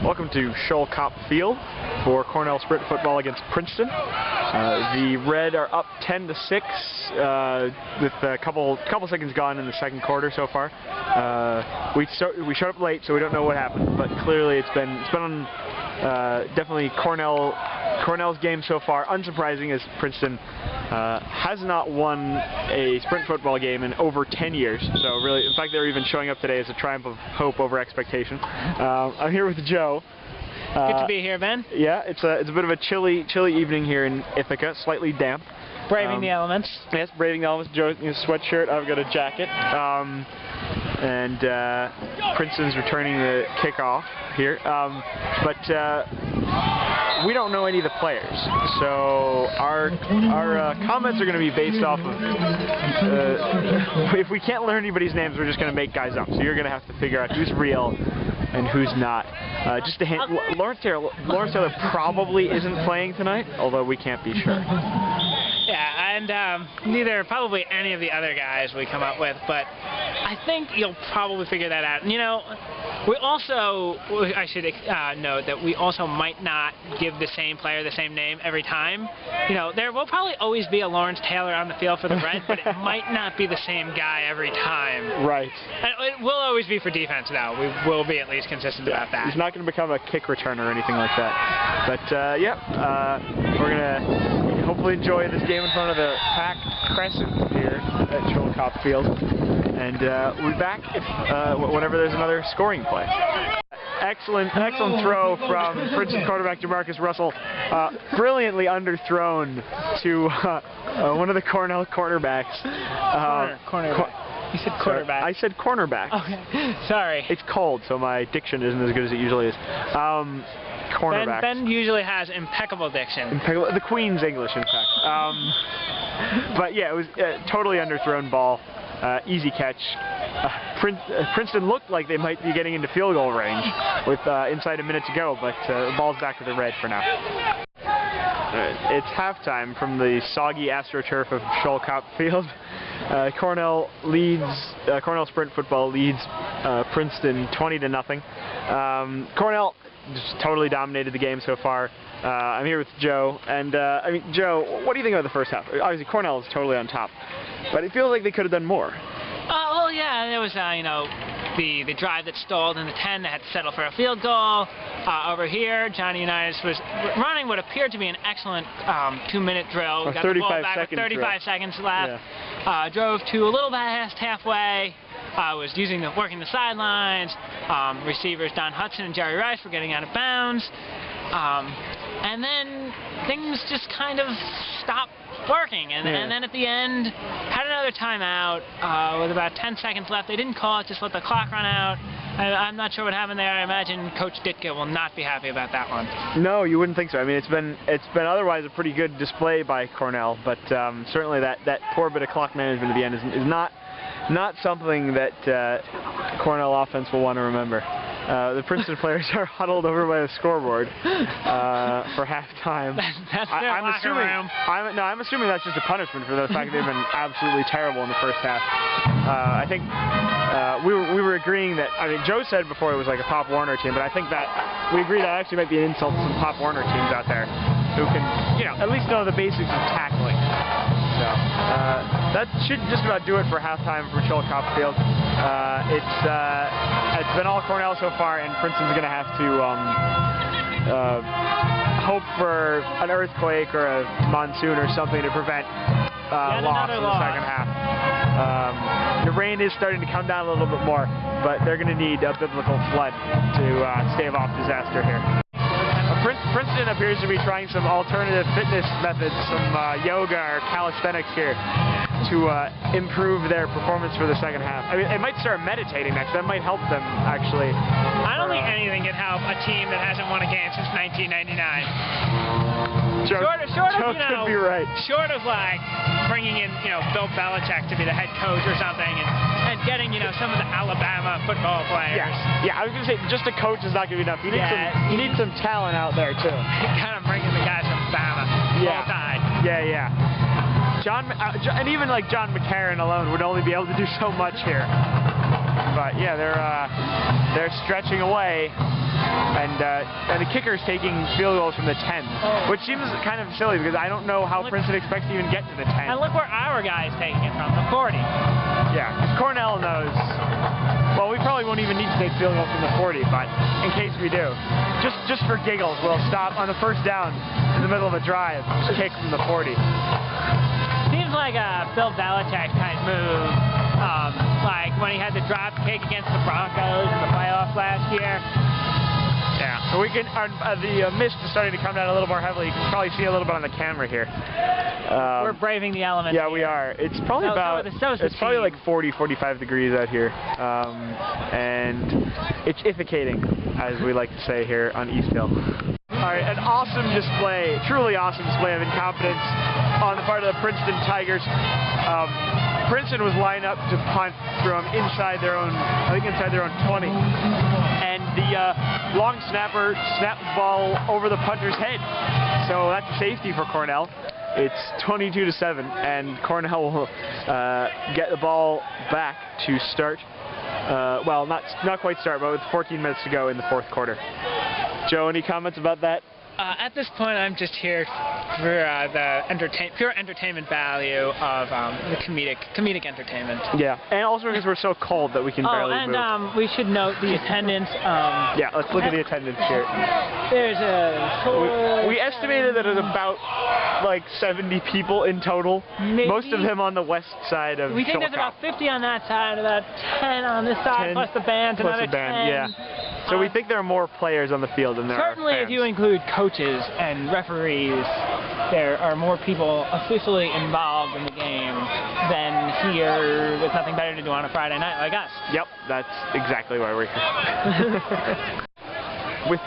Welcome to Scholl Cop Field for Cornell sprint football against Princeton. The Red are up 10-6 with a couple seconds gone in the second quarter so far. We showed up late, so we don't know what happened, but clearly it's been definitely Cornell's game so far. Unsurprising, as Princeton has not won a sprint football game in over 10 years. So really, in fact, they're even showing up today as a triumph of hope over expectation. I'm here with Joe. Good to be here, Ben. Yeah, it's a bit of a chilly evening here in Ithaca, slightly damp. Braving the elements. Yes, braving the elements. Joe in his sweatshirt. I've got a jacket. Princeton's returning the kickoff here. We don't know any of the players, so our comments are going to be based off of if we can't learn anybody's names, we're just going to make guys up. So you're going to have to figure out who's real and who's not. Just a hint, Lawrence Taylor probably isn't playing tonight, although we can't be sure. Yeah, and neither probably any of the other guys we come up with, but I think you'll probably figure that out. And, you know, we also, I should note that we also might not give the same player the same name every time. You know, there will probably always be a Lawrence Taylor on the field for the Red, but it might not be the same guy every time. Right. And it will always be for defense, though. We will be at least consistent about that. He's not going to become a kick returner or anything like that. But, we're going to hopefully enjoy this game in front of the packed Crescent here at Scholl Cop Field. And we'll be back whenever there's another scoring play. Excellent throw from Princeton quarterback Jamarcus Russell. Brilliantly underthrown to one of the Cornell cornerbacks. Cornerback. You said quarterback. I said cornerback. Okay. Sorry. It's cold, so my diction isn't as good as it usually is. Cornerback. Ben usually has impeccable diction. Impeccable. The Queen's English, in fact. But yeah, it was a totally underthrown ball. Easy catch. Princeton looked like they might be getting into field goal range with inside a minute to go, but the ball's back to the Red for now. It's halftime from the soggy AstroTurf of Scholl Cop Field. Cornell sprint football leads Princeton 20-0. Cornell just totally dominated the game so far. I'm here with Joe, and I mean, Joe, what do you think about the first half? Obviously, Cornell is totally on top, but it feels like they could have done more. Well, yeah, there was, you know, the drive that stalled in the 10 that had to settle for a field goal. Over here, Johnny Unitas was running what appeared to be an excellent 2-minute drill. A Got the ball back with 35 drill. seconds left. Yeah. Drove to a little past halfway. Was working the sidelines. Receivers Don Hudson and Jerry Rice were getting out of bounds. And then things just kind of stopped working. And then at the end, had another timeout with about 10 seconds left. They didn't call it, just let the clock run out. I'm not sure what happened there. I imagine Coach Ditka will not be happy about that one. No, you wouldn't think so. I mean, it's been otherwise a pretty good display by Cornell, but certainly that poor bit of clock management at the end is not something that Cornell offense will want to remember. The Princeton players are huddled over by the scoreboard for halftime. That's their locker room. I'm assuming that's just a punishment for the fact that they've been absolutely terrible in the first half. I think we were agreeing that, I mean, Joe said before it was like a Pop Warner team, but I think that we agree that actually might be an insult to some Pop Warner teams out there who can, you know, at least know the basics of tackling. So that should just about do it for halftime for Scholl Cop Field. It's been all Cornell so far, and Princeton's going to have to hope for an earthquake or a monsoon or something to prevent loss in the second half. The rain is starting to come down a little bit more, but they're going to need a biblical flood to stave off disaster here. Princeton appears to be trying some alternative fitness methods, some yoga or calisthenics here to improve their performance for the second half. I mean, they might start meditating next. That might help them, actually. I don't think anything can help a team that hasn't won a game since 1999. Joe could be right. Short of like bringing in, you know, Bill Belichick to be the head coach or something, and getting, you know, some of the Alabama football players. Yeah, I was gonna say just a coach is not gonna be enough. You need some talent out there too. Kind of bringing the guys from Bama. Yeah. Yeah. And even like John McCarron alone would only be able to do so much here. But yeah, they're stretching away. And the kicker's taking field goals from the 10, which seems kind of silly because I don't know how Princeton expects to even get to the 10. And look where our guy is taking it from, the 40. Yeah, because Cornell knows. Well, we probably won't even need to take field goals from the 40, but in case we do, just for giggles, we'll stop on the first down in the middle of a drive, just kick from the 40. Seems like a Bill Belichick kind of move, like when he had the drop kick against the Broncos in the playoffs last year. Yeah, so we can. The mist is starting to come down a little more heavily. You can probably see a little bit on the camera here. We're braving the elements. Yeah, we are. It's probably it's probably like 40, 45 degrees out here, and it's ifficating, as we like to say here on East Hill. All right, an awesome display, truly awesome display of incompetence on the part of the Princeton Tigers. Princeton was lined up to punt from inside their own, I think inside their own 20. And the long snapper snapped the ball over the punter's head. So that's a safety for Cornell. It's 22-7, and Cornell will get the ball back to start. Well, not quite start, but with 14 minutes to go in the fourth quarter. Joe, any comments about that? At this point, I'm just here for the pure entertainment value of the comedic entertainment. Yeah, and also because we're so cold that we can barely move. And we should note the attendance. Yeah, let's look at the attendance here. There's a... We estimated that it was about like 70 people in total. Maybe. Most of them on the west side of We think there's about 50 on that side, about 10 on this side, plus the band, plus another the band, 10. Yeah. So we think there are more players on the field than there are Certainly, fans. if you include coaches and referees, there are more people officially involved in the game than here with nothing better to do on a Friday night like us. Yep, that's exactly why we're here. With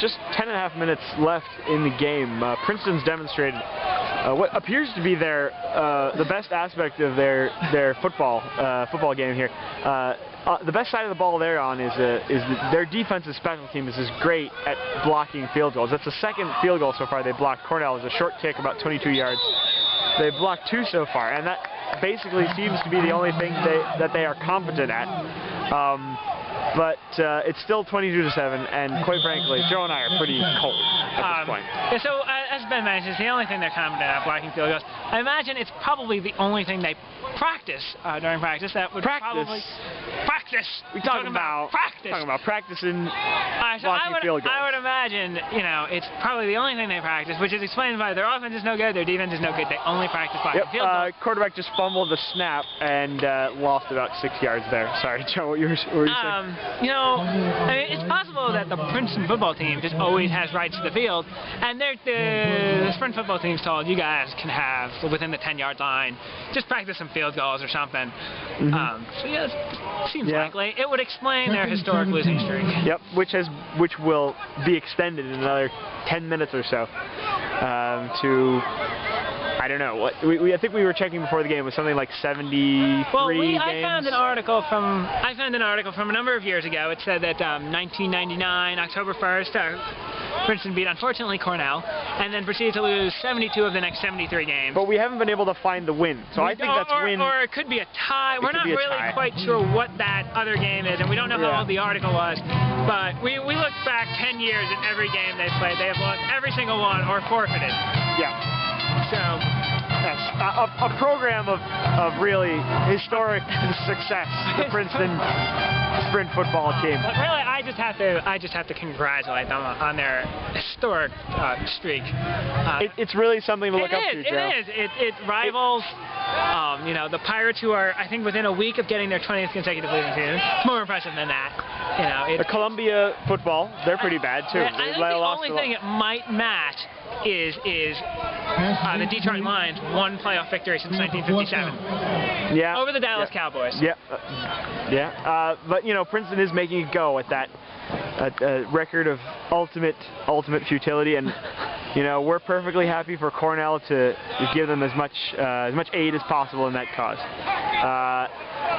just 10.5 minutes left in the game, Princeton's demonstrated what appears to be the best aspect of their football game here. The best side of the ball they're on is their defensive special team is great at blocking field goals. That's the second field goal so far they blocked. Cornell is a short kick about 22 yards. They've blocked 2 so far, and that basically seems to be the only thing that they are competent at. But it's still 22-7, and quite frankly, Joe and I are pretty cold at this point. So, as Ben mentioned, it's the only thing they're competent at, blocking field goals. I imagine it's probably the only thing they practice during practice. That would probably... Practice! We're talking about practice! Talking about practicing so blocking field goals. I would imagine, it's probably the only thing they practice, which is explained by their offense is no good, their defense is no good. They only practice blocking field goals. Quarterback just fumbled the snap and lost about 6 yards there. Sorry, Joe, what were you saying? I mean, it's possible that the Princeton football team just always has rights to the field, and the Sprint football team's told you guys can have within the 10-yard line, just practice some field goals or something. So yeah, it seems likely. It would explain their historic losing streak. Yep, which will be extended in another 10 minutes or so to. I don't know. I think we were checking before the game. It was something like 73 games. I found an article from a number of years ago. It said that 1999, October 1st, Princeton beat, unfortunately, Cornell, and then proceeded to lose 72 of the next 73 games. But we haven't been able to find the win. So I think that's win. Or it could be a tie. We're not really quite sure what that other game is, and we don't know how old the article was. But we looked back 10 years at every game they've played. They have lost every single one or forfeited. Yeah. So, yes, a program of really historic success, the Princeton Sprint football team. But really, I just have to congratulate them on their historic streak. It's really something to look up to, Joe. It is. It rivals, the Pirates, who are, I think, within a week of getting their 20th consecutive losing season. It's more impressive than that. The Columbia football, they're pretty bad too. I think the only thing it might match is the Detroit Lions' one playoff victory since 1957. Yeah. Over the Dallas Cowboys. Yeah. But Princeton is making it go at that record of ultimate futility, and we're perfectly happy for Cornell to give them as much aid as possible in that cause.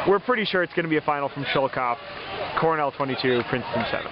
We're pretty sure it's going to be a final from Shulkoff. Cornell 22, Princeton 7.